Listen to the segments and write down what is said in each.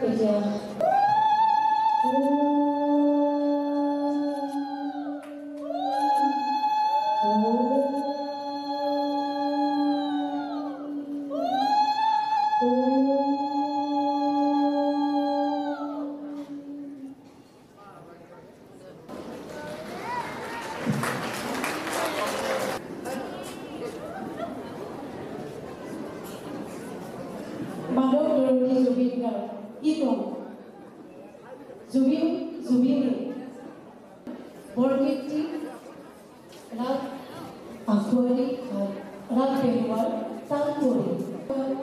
এতিয়া মাধৱ দৰদী জুবিন গাৰ্গ কি ক'ম জুবিন বৰগীতটি ৰাগ আখুৱাৰী ৰাগ পেলোৱাৰ তাল কৰি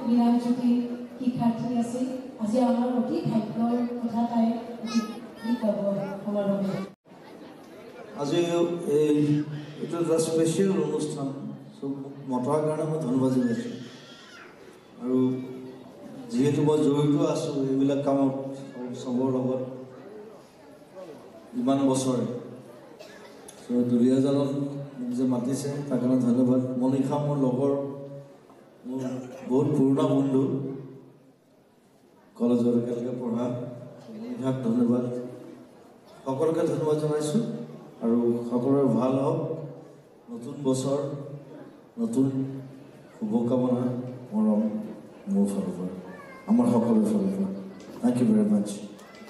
মীৰাজ্যোতি শিক্ষাৰ্থী আছিল আজি আমাৰ অতি ভাগ্যৰ কথা তাই গীত গাব আমাৰ বাবে আজি এইটো এটা স্পেচিয়েল অনুষ্ঠান চব মতাৰ কাৰণে মই ধন্যবাদ জনাইছোঁ আৰু যিহেতু মই জড়িত আছোঁ এইবিলাক কামত চবৰ লগত ইমান বছৰে দুলীয়াজানত মোক যে মাতিছে তাৰ কাৰণে ধন্যবাদ মনীষা মোৰ লগৰ মোৰ বহুত পুৰণা বন্ধু কলেজত একেলগে পঢ়া মনীষাক ধন্যবাদ সকলোকে ধন্যবাদ জনাইছোঁ আৰু সকলোৰে ভাল হওক নতুন বছৰ নতুন শুভকামনা মৰম মোৰ ফালৰ পৰা আমাৰ সকলোৰে ফালৰ পৰা thank you very much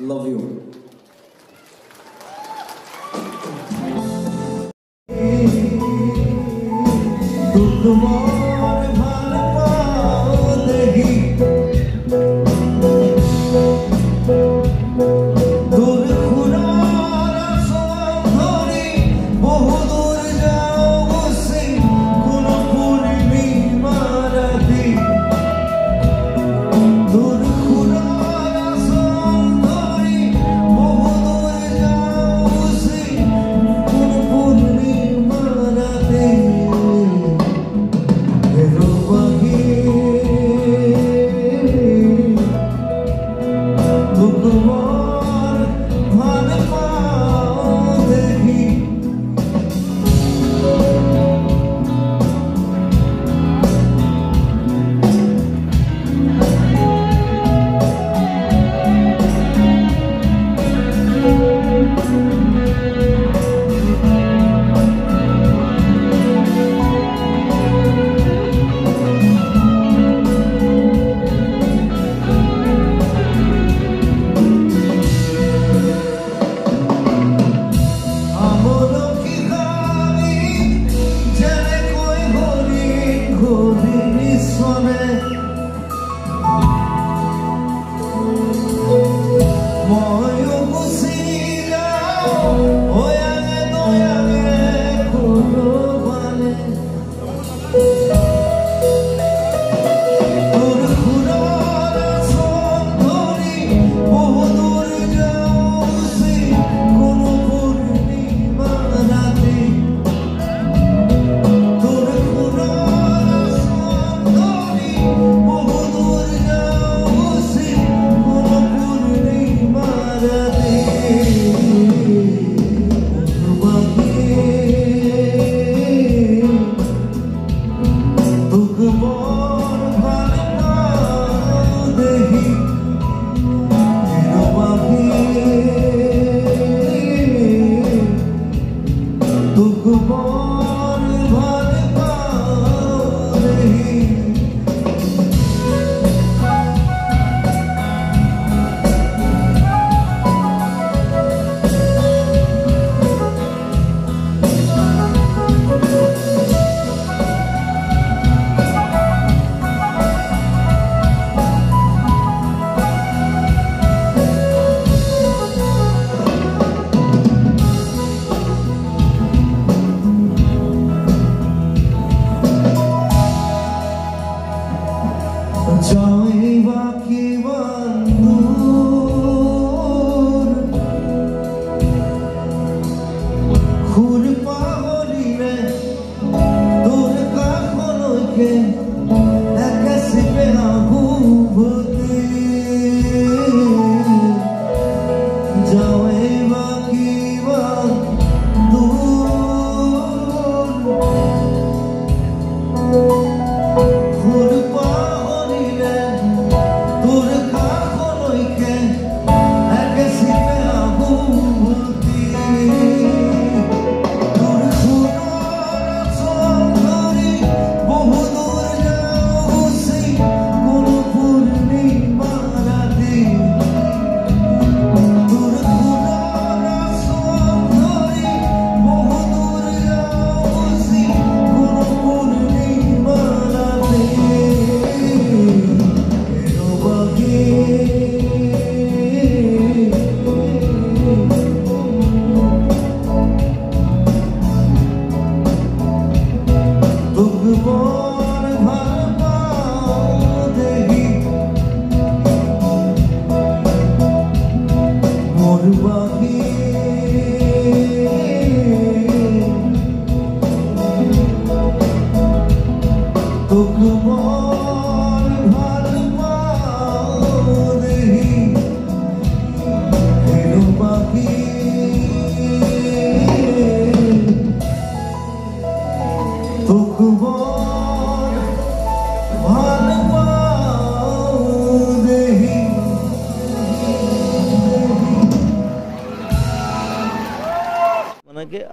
love you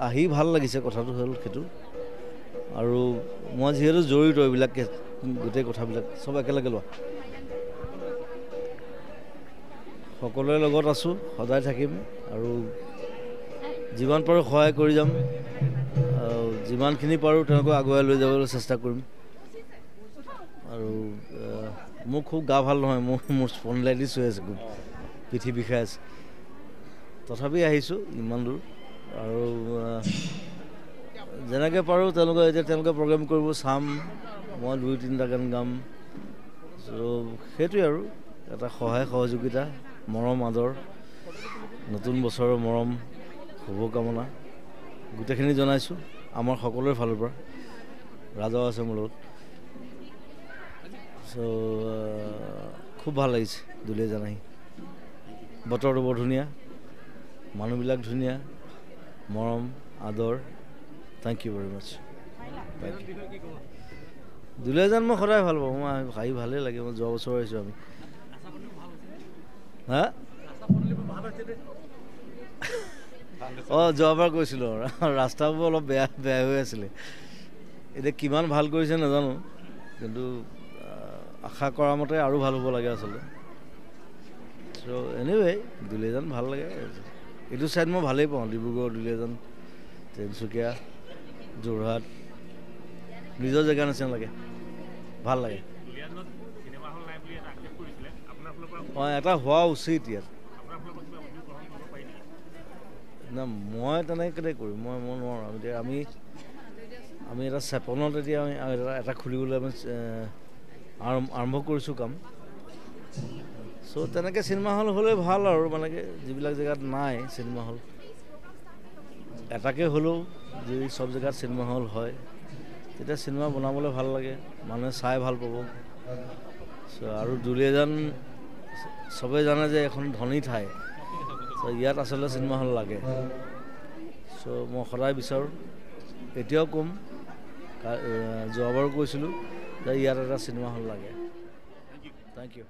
আহি ভাল লাগিছে, কথাটো হ'ল সেইটো। আৰু মই যিহেতু জড়িত এইবিলাক গোটেই কথাবিলাক চব একেলগে লোৱা, সকলোৰে লগত আছোঁ, সদায় থাকিম আৰু যিমান পাৰোঁ সহায় কৰি যাম, যিমানখিনি পাৰোঁ তেওঁলোকক আগুৱাই লৈ যাবলৈ চেষ্টা কৰিম। আৰু মোৰ খুব গা ভাল নহয়, মোৰ স্পণ্ডিলাইটিছ হৈ আছে, খুব পিঠি বিষাই আছে, তথাপি আহিছোঁ ইমান দূৰ। আৰু যেনেকৈ পাৰোঁ তেওঁলোকে প্ৰগ্ৰেম কৰিব, চাম, মই 2-3টা গান গাম। চ' সেইটোৱে আৰু এটা সহায় সহযোগিতা, মৰম আদৰ, নতুন বছৰৰ মৰম শুভকামনা গোটেইখিনি জনাইছোঁ আমাৰ সকলোৰে ফালৰ পৰা। ৰাজাও আছে মোৰ লগত। চ' খুব ভাল লাগিছে দুলীয়াজান আহি। বতৰটো বৰ ধুনীয়া, মানুহবিলাক ধুনীয়া, মৰম আদৰ। থেংক ইউ ভেৰি মাছ। দুলীয়াজান মই সদায় ভাল পাওঁ, মই আহি ভালেই লাগে। মই যোৱা বছৰ আহিছোঁ আমি। হা যোৱাবাৰ গৈছিলোঁ, ৰাস্তাবোৰ অলপ বেয়া হৈ আছিলে। এতিয়া কিমান ভাল কৰিছে নাজানো, কিন্তু আশা কৰা মতে আৰু ভাল হ'ব লাগে আচলতে। চ' এনিৱে দুলীয়াজান ভাল লাগে। এইটো ছাইড মই ভালেই পাওঁ, ডিব্ৰুগড়, দুলীয়াজান, তিনিচুকীয়া, যোৰহাট, নিজৰ জেগা নিচিনা লাগে, ভাল লাগে। এটা হোৱা উচিত ইয়াত। না মই তেনেকৈ কৰিম, মই নোৱাৰোঁ। এতিয়া আমি এটা চেপনত এতিয়া এটা খুলিবলৈ আমি আৰম্ভ কৰিছোঁ কাম। চ' তেনেকৈ চিনেমা হল হ'লে ভাল আৰু, মানে কি যিবিলাক জেগাত নাই চিনেমা হল, এটাকে হ'লেও যদি চব জেগাত চিনেমা হল হয়, তেতিয়া চিনেমা বনাবলৈ ভাল লাগে, মানুহে চাই ভাল পাব। চ' আৰু দুলীয়াজান চবেই জানে যে এখন ধনী ঠাই, চ' ইয়াত আচলতে চিনেমা হল লাগে। চ' মই সদায় বিচাৰোঁ, এতিয়াও ক'ম, যোৱাবাৰো কৈছিলোঁ যে ইয়াত এটা চিনেমা হল লাগে। Thank U.